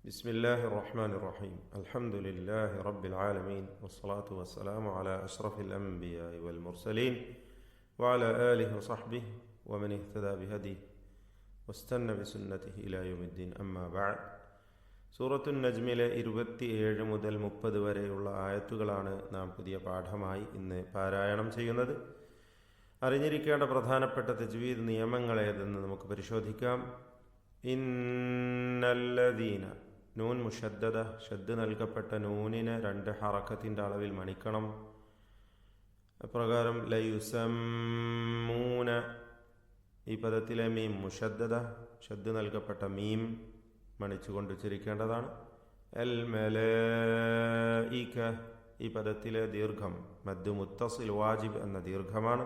بسم الله الرحمن الرحيم الحمد لله رب العالمين والصلاة والسلام على أشرف الأنبياء والمرسلين وعلى آله وصحبه ومن اهتدى بهديه واستنى بسنته إلى يوم الدين أما بعد സൂറത്തുൻ നജ്മിലെ 27 മുതൽ 30 വരെയുള്ള ആയത്തുകളാണ് നാം പുതിയ പാഠമായി ഇന്ന് പാരായണം ചെയ്യുന്നത്. അറിഞ്ഞിരിക്കേണ്ട പ്രധാനപ്പെട്ട തജ്വീദ് നിയമങ്ങളേതെന്ന് നമുക്ക് പരിശോധിക്കാം. ഇന്നല്ലദീന, നൂൻ മുഷദ്ദദ, ഷദ് നൽകപ്പെട്ട നൂനിനെ 2 ഹറക്കത്തിൻ്റെ അളവിൽ മണിക്കണം. അപ്രകാരം ലയുസമ്മൂന, ഈ പദത്തിലെ മീം മുഷദ്ദദ, ഷദ് നൽകപ്പെട്ട മീം മണിച്ചുകൊണ്ട് ഉച്ചരിക്കേണ്ടതാണ്. അൽ മലായിക, ഈ പദത്തിലെ ദീർഘം മദ് മുത്തസിൽ വാജിബ് എന്ന ദീർഘമാണ്.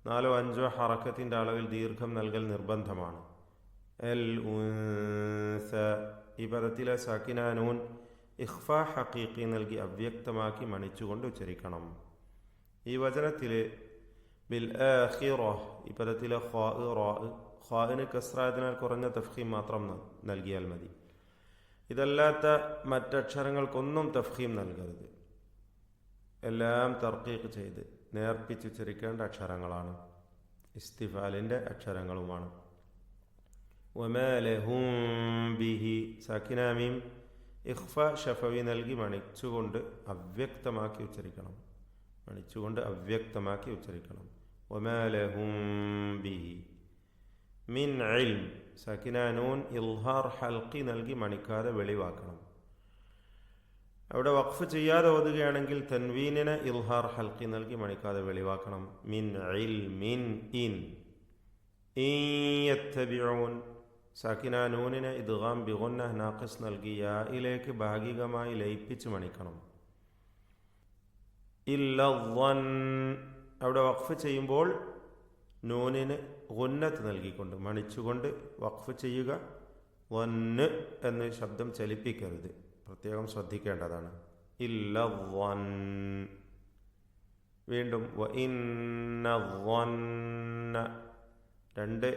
4-5 ഹറക്കത്തിൻ്റെ അളവിൽ ദീർഘം നൽകൽ നിർബന്ധമാണ്. അൽ ഉൻസ, ഈ പദത്തിലെ സാക്കിന നൂൻ ഇഖ്ഫ ഹഖീഖി നൽകി അവ്യക്തമാക്കി മണിച്ചുകൊണ്ട് ഉച്ചരിക്കണം. ഈ വചനത്തിൽ ബിൽ ആഖിറ, ഈ പദത്തിലെ ഖാഇന് കസ്റായതിനാൽ കുറഞ്ഞ തഫ്ഖീം മാത്രം നൽകിയാൽ മതി. ഇതല്ലാത്ത മറ്റക്ഷരങ്ങൾക്കൊന്നും തഫ്ഖീം നൽകരുത്. എല്ലാം തർക്കീഖ് ചെയ്ത് നേർപ്പിച്ചുച്ചരിക്കേണ്ട അക്ഷരങ്ങളാണ്, ഇസ്തിഫാലിൻ്റെ അക്ഷരങ്ങളുമാണ്. വമാ ലഹും ബിഹി, സാക്കിന മീം ഇഖ്ഫ ഷഫവി നൽകി മണിച്ചുകൊണ്ട് അവ്യക്തമാക്കി ഉച്ചരിക്കണം. വമാ ലഹും ബിഹി. മിൻ ഇൽം, സാക്കിന നൂൻ ഇൽഹാർ ഹൽഖി നൽകി മണിക്കാതെ വെളിവാക്കണം. അവിടെ വഖഫ് ചെയ്യാതെ ഓതുകയാണെങ്കിൽ തൻവീനിനെ ഇൽഹാർ ഹൽഖി നൽകി മണിക്കാതെ വെളിവാക്കണം. മിൻ ഇൽമിൻ ഇൻ. യത്തബിഊൻ, സാക്കിന നൂനിനെ ഇദ്ഗാം ബിഗുന്ന നാഖിസ് നൽകി യായിലേക്ക് ഭാഗികമായി ലയിപ്പിച്ച് മണിക്കണം. ഇല്ലദ്ദൻ, അവിടെ വഖഫ് ചെയ്യുമ്പോൾ നൂനിന് ഗുന്നത്ത് നൽകിക്കൊണ്ട് മണിച്ചുകൊണ്ട് വഖഫ് ചെയ്യുക. വന്ന് എന്ന് ശബ്ദം ചലിപ്പിക്കരുത്, പ്രത്യേകം ശ്രദ്ധിക്കേണ്ടതാണ്. ഇല്ലദ്ദൻ. വീണ്ടും വ ഇന്നദ്ദന്ന, 2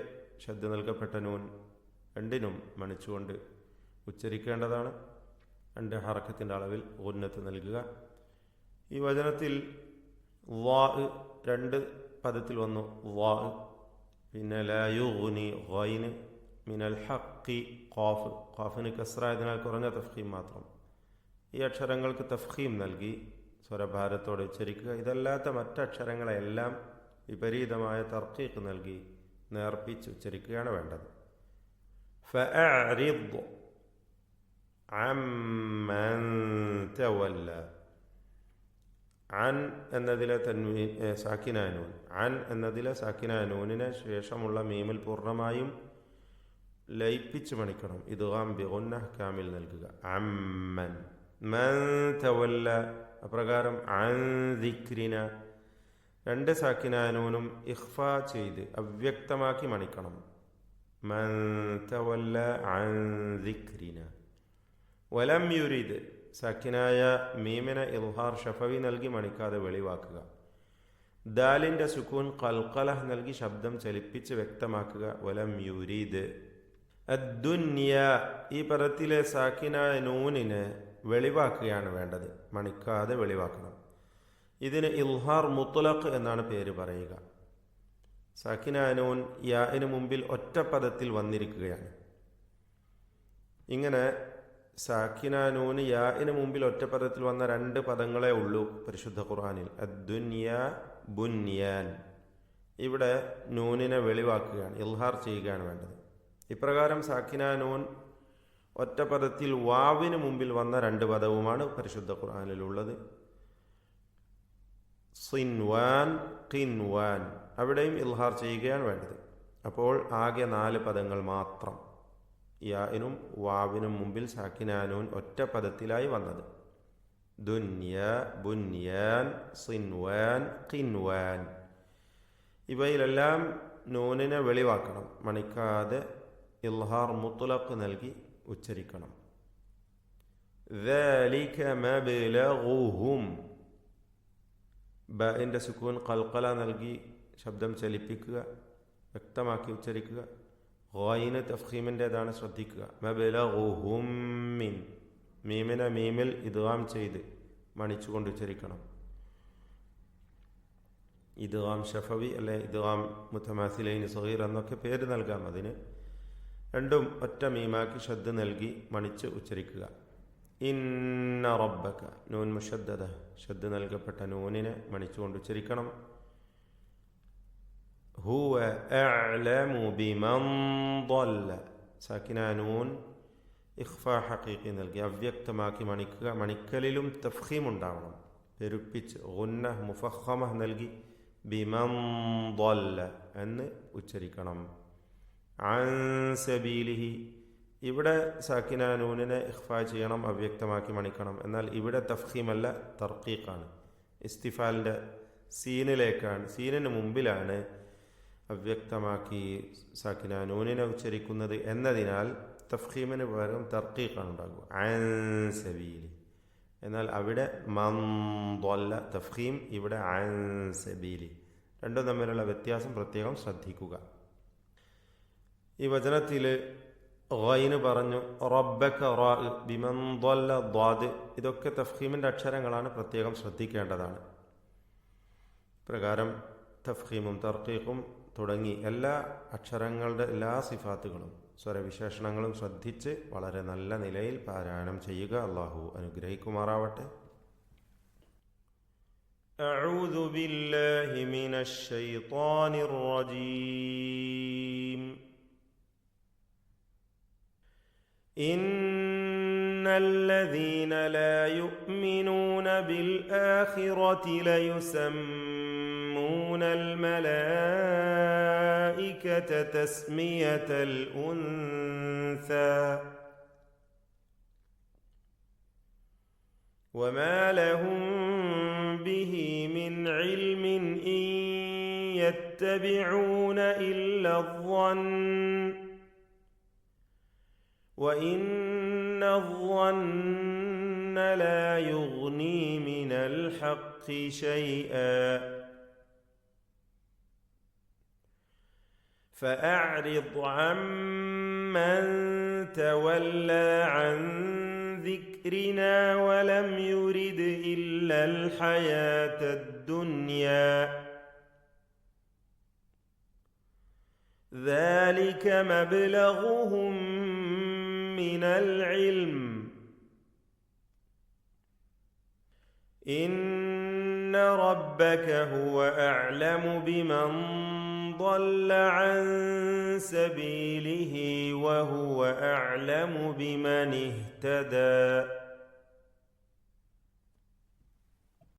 ശബ്ദ നൽകപ്പെട്ട നൂൻ രണ്ടിനും മണിച്ചുകൊണ്ട് ഉച്ചരിക്കേണ്ടതാണ്. 2 ഹറക്കത്തിൻ്റെ അളവിൽ ഗുന്നത്ത് നൽകുക. ഈ വചനത്തിൽ വാ 2 പദത്തിൽ വന്നു. വാ, പിന്നെ ലാ യുഗ്നി ഗൈന്, മിനൽ ഹഖി ഖാഫ്, ഖാഫിന് കസ്റായതിനാൽ കുറഞ്ഞ തഫ്ഖീം മാത്രം. ഈ അക്ഷരങ്ങൾക്ക് തഫ്ഖീം നൽകി സ്വരഭാരത്തോടെ ഉച്ചരിക്കുക. ഇതല്ലാത്ത മറ്റക്ഷരങ്ങളെല്ലാം വിപരീതമായ തർക്കീഖ് നൽകി നേർപ്പിച്ച് ഉച്ചരിക്കുകയാണ് വേണ്ടത്. ഫഅഅരിദ് അമ്മൻ തവല്ല, അൻ എന്നതിലെ സാക്കിന നൂൻ, അൻ എന്നതിലെ സാക്കിന നൂനിന് ശേഷമുള്ള മീമിൽ പൂർണ്ണമായും ലയിപ്പിച്ച് മണിക്കണം. ഇദ്ഗാം ബിഗുന്ന കാമിൽ നൽകുക. അമ്മൻ. മൻ തവല്ല, അപ്രകാരം അൻ ദിക്രിന, 2 സാക്കിന നൂനും ഇഖ്ഫ ചെയ്ത് അവ്യക്തമാക്കി മണിക്കണം. മൻ തവല്ല അൻ ദിക്രിന. വലം യുരിദ്, സാക്കിനായ മീമിനെ ഇൽഹാർ ഷഫവി നൽകി മണിക്കാതെ വെളിവാക്കുക. ദാലിൻ്റെ സുക്കൂൻ ഖൽഖല നൽകി ശബ്ദം ചലിപ്പിച്ച് വ്യക്തമാക്കുക. വലം യുരീദ്. അദ്ദുന്യ, ഈ പദത്തിലെ സാക്കിനായ നൂനിനെ വെളിവാക്കുകയാണ് വേണ്ടത്, മണിക്കാതെ വെളിവാക്കണം. ഇതിന് ഇൽഹാർ മുത്ലഖ് എന്നാണ് പേര് പറയുക. സാക്കിനായ നൂൻ യാഇന് മുമ്പിൽ ഒറ്റ പദത്തിൽ വന്നിരിക്കുകയാണ്. ഇങ്ങനെ സാക്കിന നൂന് യാഇന് മുമ്പിൽ ഒറ്റപ്പദത്തിൽ വന്ന 2 പദങ്ങളെ ഉള്ളൂ പരിശുദ്ധ ഖുർആനിൽ. അദ്ദുന്യ ബുന്യാൻ. ഇവിടെ നൂനിനെ വെളിവാക്കുകയാണ്, ഇൽഹാർ ചെയ്യുകയാണ് വേണ്ടത്. ഇപ്രകാരം സാക്കിന നൂൻ ഒറ്റപ്പദത്തിൽ വാവിന് മുമ്പിൽ വന്ന 2 പദവുമാണ് പരിശുദ്ധ ഖുർആനിലുള്ളത്. സിൻവാൻ, ഖിൻവാൻ, അവിടെയും ഇൽഹാർ ചെയ്യുകയാണ് വേണ്ടത്. അപ്പോൾ ആകെ 4 പദങ്ങൾ മാത്രം, യാഇനും വാവിനും മുമ്പിൽ സാക്കിനാനൂൻ ഒറ്റ പദത്തിലായി വന്നത്. ദുന്യ, ബുന്യാൻ, സിൻവാൻ, ഖിൻവാൻ. ഇവയിലെല്ലാം നൂനിനെ വെളിവാക്കണം, മണിക്കാതെ ഇൽഹാർ മുത്ലഖ് നൽകി ഉച്ചരിക്കണം. ദാലിക മബ്ലഗുഹും, ബഇൻ്റെ സുക്കൂൻ ഖൽഖല നൽകി ശബ്ദം ചലിപ്പിക്കുക, വ്യക്തമാക്കി ഉച്ചരിക്കുക. ഗായിന് തഫ്ഖീമിൻ്റെതാണ്, ശ്രദ്ധിക്കുക. മബ്ലഗുഹും മിൻ, മീമിനെ മീമിൽ ഇദ്ഗാം ചെയ്ത് മണിച്ചുകൊണ്ട് ഉച്ചരിക്കണം. ഇദ്ഗാം ഷഫവി അല്ലെ ഇദ്ഗാം മുതമാസിലൈൻ സഗീർ എന്നൊക്കെ പേര് നൽകാം. അതിന് രണ്ടും ഒറ്റ മീമാക്കി ഷദ് നൽകി മണിച്ച് ഉച്ചരിക്കുക. ഇന്ന റബ്ബക, നൂൻ മുഷദ്ദദ, ഷദ് നൽകപ്പെട്ട നൂനിനെ മണിച്ചുകൊണ്ട് ഉച്ചരിക്കണം. ഹുവ അഅലമു ബിമൻ ضل, സാക്കിന നൂൻ ഇഖ്ഫാ ഹഖീഖി നൽകി അവ്യക്തമാക്കി മണിക്കുക. മണിക്കലിലും തഫ്ഖീം ഉണ്ടാവണം, പെരുപ്പിച്ച് ഗുന്ന മുഫഖമ നൽകി ബിമൻ ضل എന്ന് ഉച്ചരിക്കണം. അൻ സബീലിഹി, ഇവിടെ സാക്കിന നൂനിനെ ഇഖ്ഫാ ചെയ്യണം, അവ്യക്തമാക്കി മണിക്കണം. എന്നാൽ ഇവിടെ തഫ്ഖീമല്ല, തർക്കീഖാണ്. ഇസ്തിഫാലിൻ്റെ സീനിലേക്കാണ്, സീനിന് മുമ്പിലാണ് അവ്യക്തമാക്കി സാക്കിന നൂനിനെ ഉച്ചരിക്കുന്നത് എന്നതിനാൽ തഫ്ഖീമിന് പകരം തർക്കീഖാണ് ഉണ്ടാകുക, അൻ സബീലി. എന്നാൽ അവിടെ മൻ ضل തഫ്ഖീം, ഇവിടെ അൻ സബീലി. രണ്ടും തമ്മിലുള്ള വ്യത്യാസം പ്രത്യേകം ശ്രദ്ധിക്കുക. ഈ വചനത്തിൽ ഗൈന് പറഞ്ഞു, റബ്ബക റാ, ബിമൻ ضل ദ്വാദ്, ഇതൊക്കെ തഫ്ഖീമിൻ്റെ അക്ഷരങ്ങളാണ്, പ്രത്യേകം ശ്രദ്ധിക്കേണ്ടതാണ്. പ്രകാരം തഫ്ഖീമും തർക്കീഖും തുടങ്ങി എല്ലാ അക്ഷരങ്ങളുടെ എല്ലാ സിഫാത്തുകളും സ്വരവിശേഷണങ്ങളും ശ്രദ്ധിച്ച് വളരെ നല്ല നിലയിൽ പാരായണം ചെയ്യുക. അല്ലാഹു അനുഗ്രഹിക്കുമാറാവട്ടെ. അഊദു ബില്ലാഹി മിനശ് ശൈത്വാനിർ റജീം. ഇന്നല്ലദീന ലാ യുഅ്മിനൂന ബിൽ ആഖിറതി ലയുസമ്മൂനൽ മലായികത തസ്മിയതൽ ഉൻസാ വമാ ലഹും ബിഹി മിൻ ഇൽമിൻ ഇൻ യത്തബിഊന ഇല്ലാ الظَّنَّ وَإِنَّ الظَّنَّ لَا يُغْنِي مِنَ الْحَقِّ شَيْئًا فَأَعْرِضْ عَمَّن تَوَلَّى عَن ذِكْرِنَا وَلَمْ يُرِدْ إِلَّا الْحَيَاةَ الدُّنْيَا ذَلِكَ مَبْلَغُهُم من العلم إن ربك هو أعلم بمن ضل عن سبيله وهو أعلم بمن اهتدى.